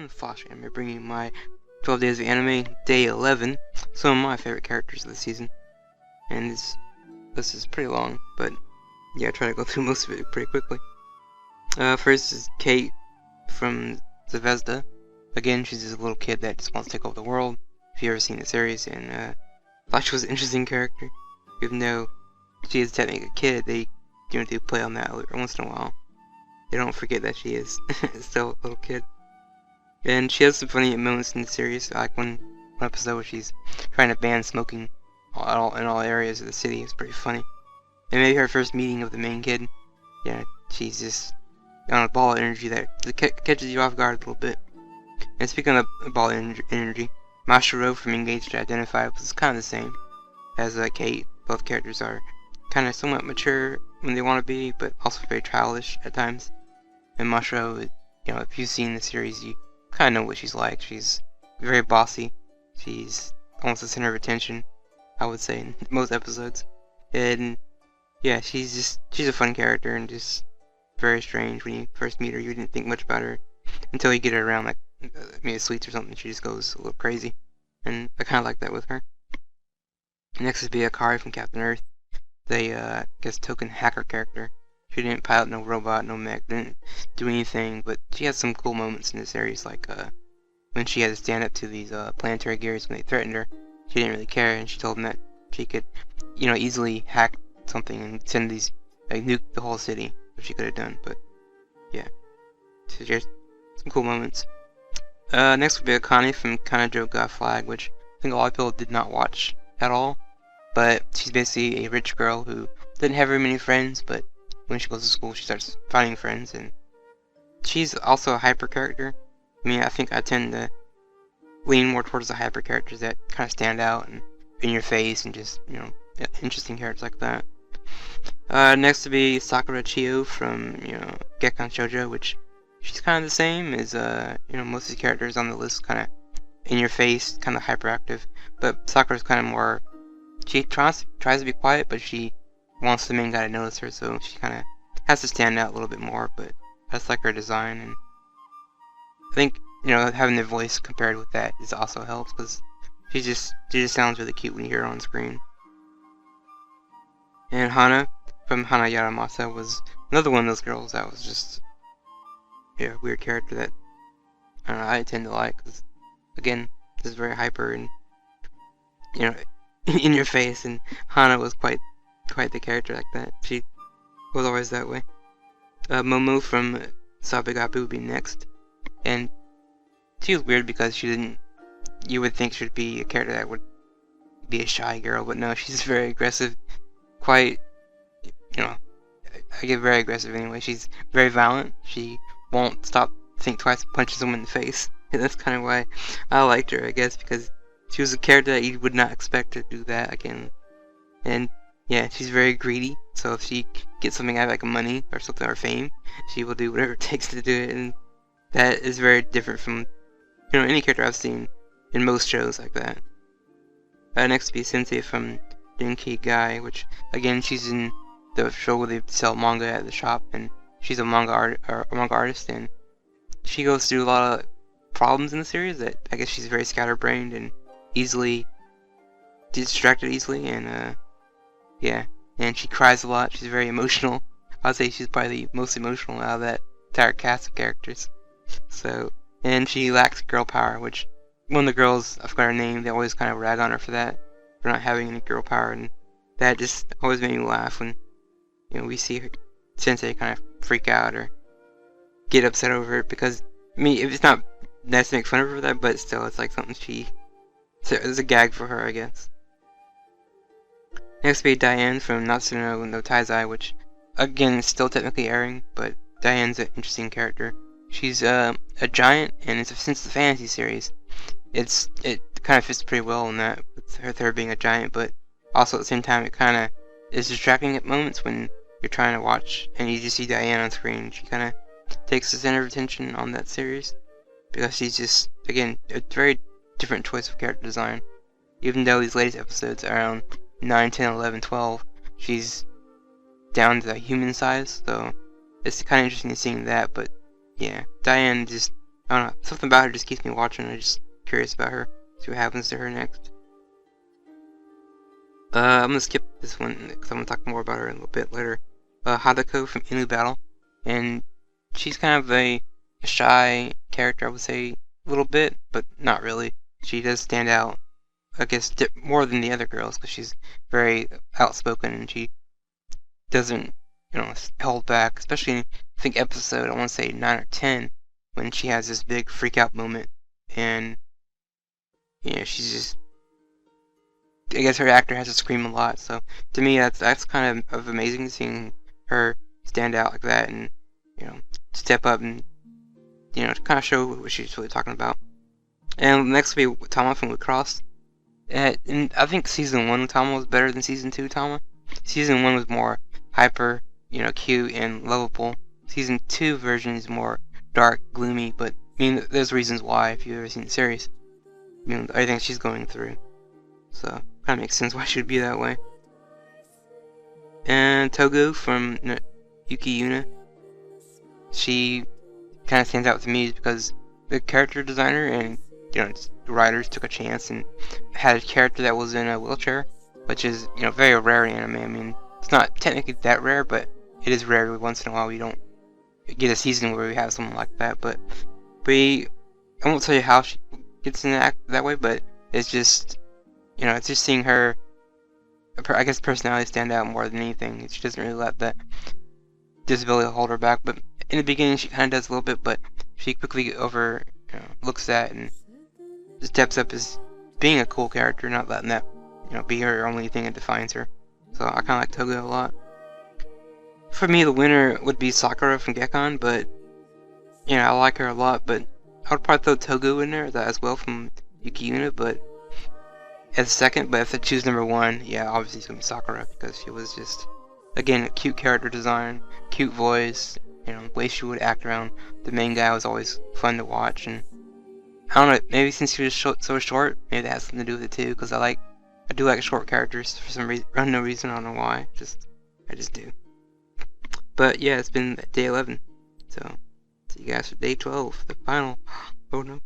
everyone, Flash Anime bringing my 12 Days of Anime, Day 11, some of my favorite characters of the season. And this is pretty long, but yeah, I try to go through most of it pretty quickly. First is Kate from Zvezda. Again, she's this little kid that just wants to take over the world, if you've ever seen the series, and Flash was an interesting character. Even though she is technically a kid, they do play on that once in a while. They don't forget that she is still a little kid. And she has some funny moments in the series, like one episode where she's trying to ban smoking in all areas of the city. It's pretty funny. And maybe her first meeting of the main kid, yeah, she's just on a ball of energy that catches you off guard a little bit. And speaking of ball of energy, Mashiro from Engaged to Identify was kind of the same as Kate. Both characters are kind of somewhat mature when they want to be, but also very childish at times. And Mashiro, if you've seen the series, you kind of know what she's like. She's very bossy. She's almost the center of attention, I would say, in most episodes. And yeah, she's a fun character and just very strange. When you first meet her, you didn't think much about her until you get her around, like maybe sweets or something. She just goes a little crazy, and I kind of like that with her. Next would be Akari from Captain Earth, the token hacker character. She didn't pilot no robot, no mech, didn't do anything, but she had some cool moments in the series, like when she had to stand up to these planetary gears when they threatened her. She didn't really care, and she told them that she could, easily hack something and send these, nuke the whole city, which she could have done. But yeah, so just some cool moments. Next would be Akane from Kanajo Got Flag, which I think a lot of people did not watch at all. But she's basically a rich girl who didn't have very many friends, but when she goes to school, she starts finding friends, and she's also a hyper character. I mean, I think I tend to lean more towards the hyper characters that kind of stand out and in your face, and just, interesting characters like that. Next to be Sakura Chio from, Gekkan Shoujo, which she's kind of the same as, most of the characters on the list, kind of in your face, kind of hyperactive. But Sakura's kind of more, she tries to be quiet, but she wants the main guy to notice her, so she kind of has to stand out a little bit more. But I just like her design, and I think, having the voice compared with that also helps, because she just sounds really cute when you hear her on screen. And Hana from Hana Yaramasa was another one of those girls that was just a weird character that I tend to like, because again, this is very hyper and in your face, and Hana was quite the character like that. She was always that way. Momo from Sabegapu would be next, and she was weird because you would think she'd be a character that would be a shy girl, but no, she's very aggressive, quite, I get very aggressive anyway. She's very violent. She won't think twice, punches someone in the face. And that's kind of why I liked her, I guess, because she was a character that you would not expect to do that again. And yeah, she's very greedy, so if she gets something out of like money or something, or fame, she will do whatever it takes to do it, and that is very different from any character I've seen in most shows like that. Next to be Sensei from Denki Gai, which again, she's in the show where they sell manga at the shop, and she's a manga artist, and she goes through a lot of problems in the series that I guess she's very scatterbrained and easily distracted easily, and yeah, and she cries a lot. She's very emotional. I'd say she's probably the most emotional out of that entire cast of characters. So, and she lacks girl power, which one of the girls, I forgot her name, they always kind of rag on her for that, for not having any girl power, and that just always made me laugh when we see her Sensei kind of freak out or get upset over it, because if it's not nice to make fun of her for that, but still, it's like something it's a gag for her, I guess. Next would be Diane from Natsuno no Taizai, which again is still technically airing, but Diane's an interesting character. She's a giant, and since the fantasy series, it kind of fits pretty well in that, with her being a giant, but also at the same time it kind of is distracting at moments when you're trying to watch and you just see Diane on screen. She kind of takes the center of attention on that series, because she's just, again, a very different choice of character design. Even though these latest episodes are around 9, 10, 11, 12, she's down to the human size, so it's kind of interesting seeing that. But yeah, Diane just I don't know, something about her just keeps me watching. I'm just curious about her. See what happens to her next. I'm gonna skip this one because I'm gonna talk more about her in a little bit later. Hadako from Inu Battle, and she's kind of a shy character, I would say, a little bit, but not really. She does stand out, I guess, more than the other girls because she's very outspoken and she doesn't, hold back. Especially in, I think, episode, I want to say 9 or 10, when she has this big freak out moment, and she's just, I guess her actor has to scream a lot. So to me, that's kind of amazing seeing her stand out like that and step up and to kind of show what she's really talking about. And next will be Tama from Woodcross. And I think season 1 Tama was better than season 2 Tama. Season 1 was more hyper, cute and lovable. Season 2 version is more dark, gloomy, but I mean, there's reasons why if you've ever seen the series. I mean, everything she's going through. So, kind of makes sense why she would be that way. And Togo from Yuki Yuna. She kind of stands out to me because the character designer and the writers took a chance and had a character that was in a wheelchair, which is very rare in anime. I mean, it's not technically that rare, but it is rare. Every once in a while we don't get a season where we have someone like that. But I won't tell you how she gets in the act that way, but it's just it's just seeing her, I guess, personality stand out more than anything. She doesn't really let that disability hold her back, but in the beginning she kind of does a little bit, but she quickly looks at and steps up as being a cool character, not letting that be her only thing that defines her. So I kind of like Togo a lot. For me, the winner would be Sakura from Gekon, but I like her a lot, but I would probably throw Togo in there as well from Yuki Yuna, but as second. But if I choose number 1, yeah, obviously it's gonna be Sakura because she was just, again, a cute character design, cute voice, the way she would act around the main guy was always fun to watch. And I don't know, maybe since she was so short, maybe that has something to do with it too, because I do like short characters for some reason, no reason, I don't know why, I just do. But yeah, it's been day 11, so see you guys for day 12, the final. Oh no.